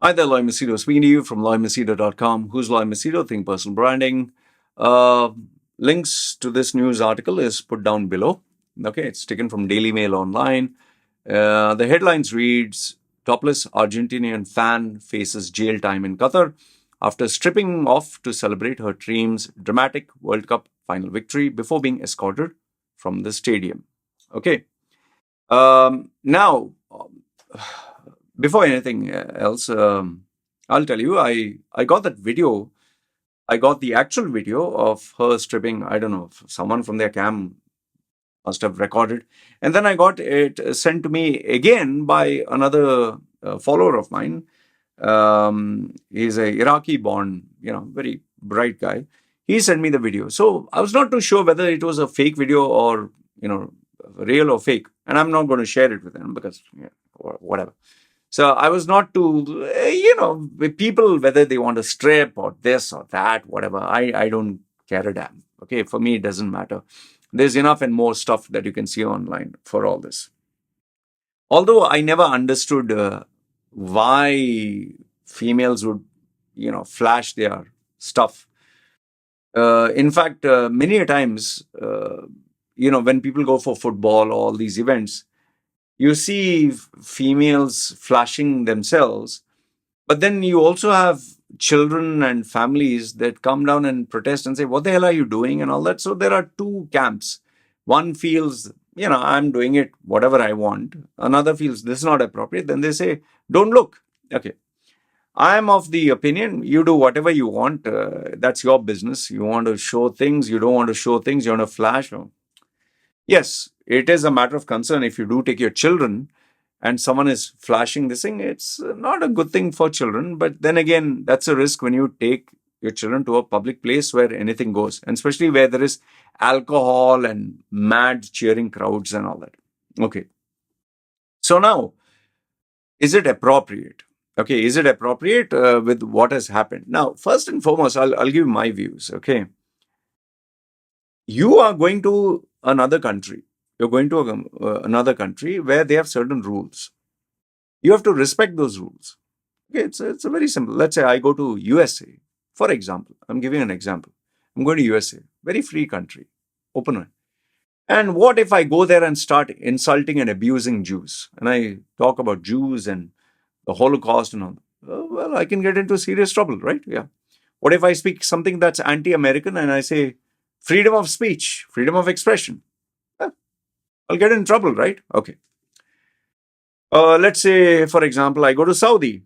Hi there, Loy Machedo. Speaking to you from loymachedo.com. Who's Loy Machedo? Think personal branding. Uh, Links to this news article is put down below. Okay, it's taken from Daily Mail Online. The headlines reads, Topless Argentinian fan faces jail time in Qatar after stripping off to celebrate her team's dramatic World Cup final victory before being escorted from the stadium. Okay. Now, before anything else, I'll tell you, I got that video. I got the actual video of her stripping. I don't know, someone from their cam must have recorded. And then I got it sent to me again by another follower of mine. He's a Iraqi born, very bright guy. He sent me the video. So I was not too sure whether it was a fake video or, real or fake. And I'm not going to share it with him because, whatever. So I was not to, with people, whether they want to strip or this or that, whatever. I don't care a damn. Okay, for me, it doesn't matter. There's enough and more stuff that you can see online for all this. Although I never understood why females would, flash their stuff. In fact, many a times, when people go for football or all these events, you see females flashing themselves, but then you also have children and families that come down and protest and say, what the hell are you doing and all that. So there are two camps. One feels, I'm doing it whatever I want. Another feels this is not appropriate. Then they say, don't look. Okay. I'm of the opinion, you do whatever you want. That's your business. You want to show things. You don't want to show things. You want to flash. Yes, it is a matter of concern if you do take your children and someone is flashing this thing. It's not a good thing for children. But then again, that's a risk when you take your children to a public place where anything goes, and especially where there is alcohol and mad cheering crowds and all that. Okay. So now, is it appropriate? Okay, is it appropriate with what has happened? Now, first and foremost, I'll give my views. Okay. You are going to another country. You're going to another country where they have certain rules. You have to respect those rules. Okay, it's a very simple. Let's say I go to USA, for example. I'm giving an example. I'm going to USA, very free country, open one. And what if I go there and start insulting and abusing Jews? And I talk about Jews and the Holocaust and all. Well, I can get into serious trouble, right? Yeah. What if I speak something that's anti-American and I say freedom of speech, freedom of expression? I'll get in trouble, right? Okay. Let's say, for example, I go to Saudi,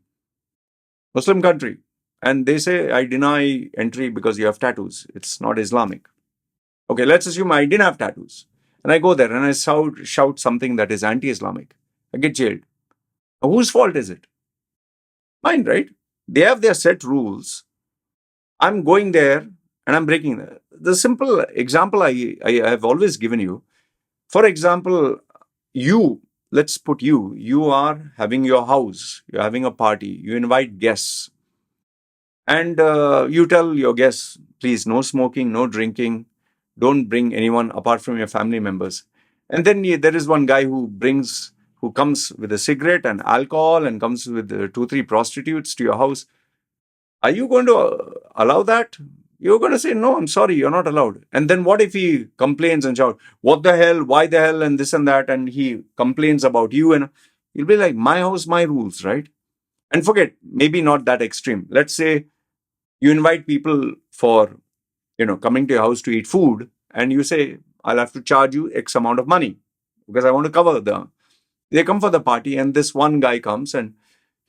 Muslim country, and they say I deny entry because you have tattoos. It's not Islamic. Okay, let's assume I didn't have tattoos. And I go there and I shout something that is anti-Islamic. I get jailed. Now, whose fault is it? Mine, right? They have their set rules. I'm going there and I'm breaking them. The simple example I have always given you, for example, let's put you are having your house, you're having a party, you invite guests, and you tell your guests, please, no smoking, no drinking, don't bring anyone apart from your family members. And then there is one guy who comes with a cigarette and alcohol and comes with 2-3 prostitutes to your house. Are you going to allow that? You're going to say, no, I'm sorry, you're not allowed. And then what if he complains and shout, what the hell, why the hell, and this and that, and he complains about you, and you'll be like, my house, my rules, right? And forget, maybe not that extreme. Let's say you invite people for, coming to your house to eat food, and you say, I'll have to charge you X amount of money because I want to cover they come for the party, and this one guy comes and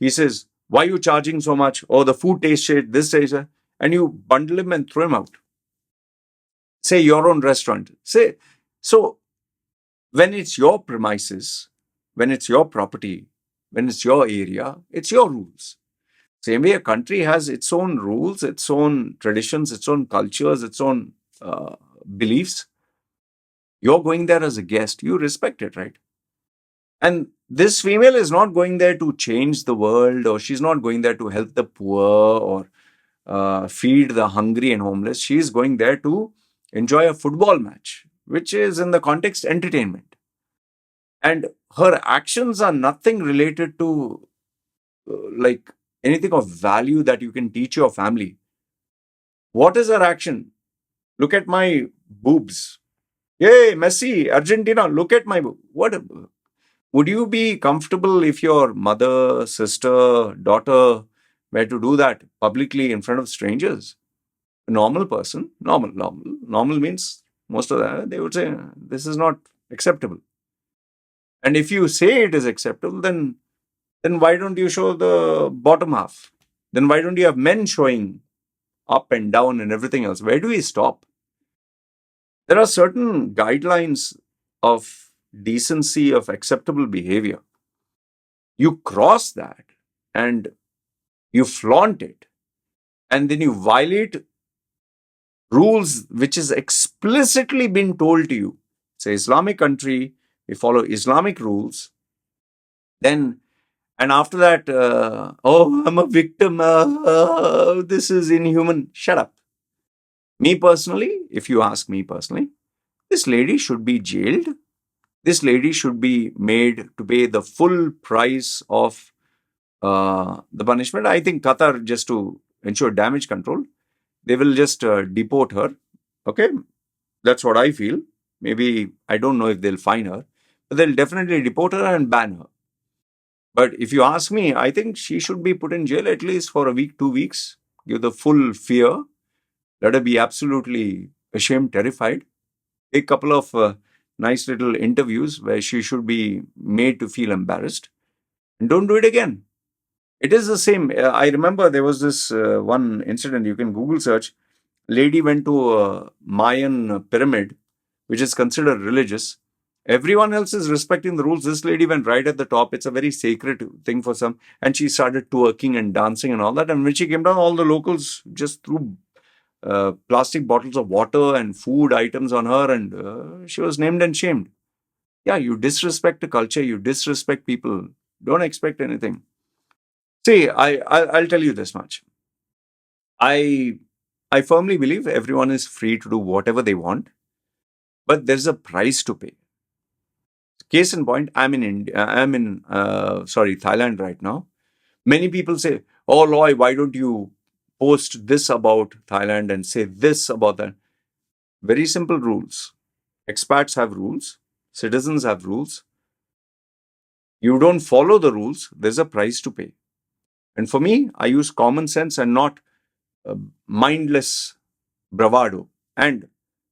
he says, why are you charging so much? Oh, the food tastes shit, this tastes shit. And you bundle him and throw him out. Say your own restaurant. So when it's your premises, when it's your property, when it's your area, it's your rules. Same way a country has its own rules, its own traditions, its own cultures, its own beliefs. You're going there as a guest. You respect it, right? And this female is not going there to change the world, or she's not going there to help the poor or feed the hungry and homeless. She's going there to enjoy a football match, which is in the context entertainment. And her actions are nothing related to anything of value that you can teach your family. What is her action? Look at my boobs. Hey, Messi, Argentina, look at my what? Would you be comfortable if your mother, sister, daughter were to do that publicly in front of strangers? A normal person, normal means most of that they would say this is not acceptable. And if you say it is acceptable, then why don't you show the bottom half? Then why don't you have men showing up and down and everything else? Where do we stop? There are certain guidelines of decency, of acceptable behavior. You cross that and you flaunt it, and then you violate rules which is explicitly been told to you. It's an Islamic country, we follow Islamic rules. Then, and after that, oh, I'm a victim, this is inhuman. Shut up. Me personally, if you ask me personally, this lady should be jailed. This lady should be made to pay the full price of the punishment. I think Qatar, just to ensure damage control, they will just deport her. Okay, that's what I feel. Maybe I don't know if they'll fine her, but they'll definitely deport her and ban her. But if you ask me, I think she should be put in jail at least for a week, 2 weeks. Give the full fear. Let her be absolutely ashamed, terrified. Take a couple of nice little interviews where she should be made to feel embarrassed. And don't do it again. It is the same. I remember there was this one incident, you can Google search. Lady went to a Mayan pyramid, which is considered religious. Everyone else is respecting the rules. This lady went right at the top. It's a very sacred thing for some. And she started twerking and dancing and all that. And when she came down, all the locals just threw plastic bottles of water and food items on her. And she was named and shamed. Yeah, you disrespect the culture. You disrespect people. Don't expect anything. See, I'll tell you this much. I firmly believe everyone is free to do whatever they want, but there's a price to pay. Case in point, I'm in India. I'm in Thailand right now. Many people say, "Oh, Loy, why don't you post this about Thailand and say this about that?" Very simple rules. Expats have rules. Citizens have rules. You don't follow the rules, there's a price to pay. And for me, I use common sense and not mindless bravado. And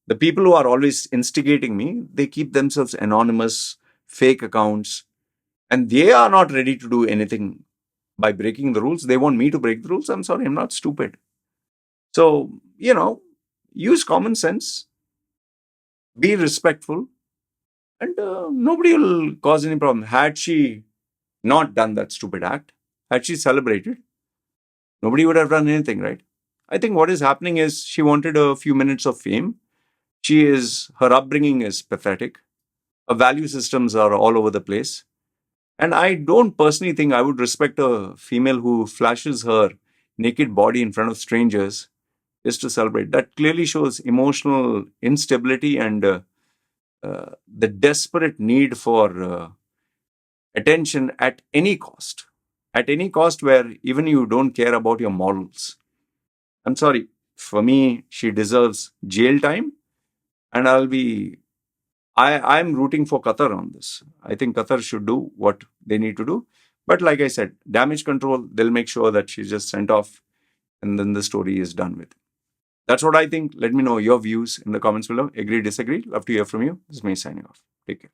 the people who are always instigating me, they keep themselves anonymous, fake accounts, and they are not ready to do anything by breaking the rules. They want me to break the rules. I'm sorry, I'm not stupid. So, use common sense, be respectful, and nobody will cause any problem. Had she not done that stupid act, had she celebrated, nobody would have done anything, right? I think what is happening is she wanted a few minutes of fame. Her upbringing is pathetic. Her value systems are all over the place. And I don't personally think I would respect a female who flashes her naked body in front of strangers just to celebrate. That clearly shows emotional instability and the desperate need for attention at any cost. At any cost where even you don't care about your morals. I'm sorry. For me, she deserves jail time. And I'm rooting for Qatar on this. I think Qatar should do what they need to do. But like I said, damage control, they'll make sure that she's just sent off and then the story is done with. That's what I think. Let me know your views in the comments below. Agree, disagree. Love to hear from you. This is me signing off. Take care.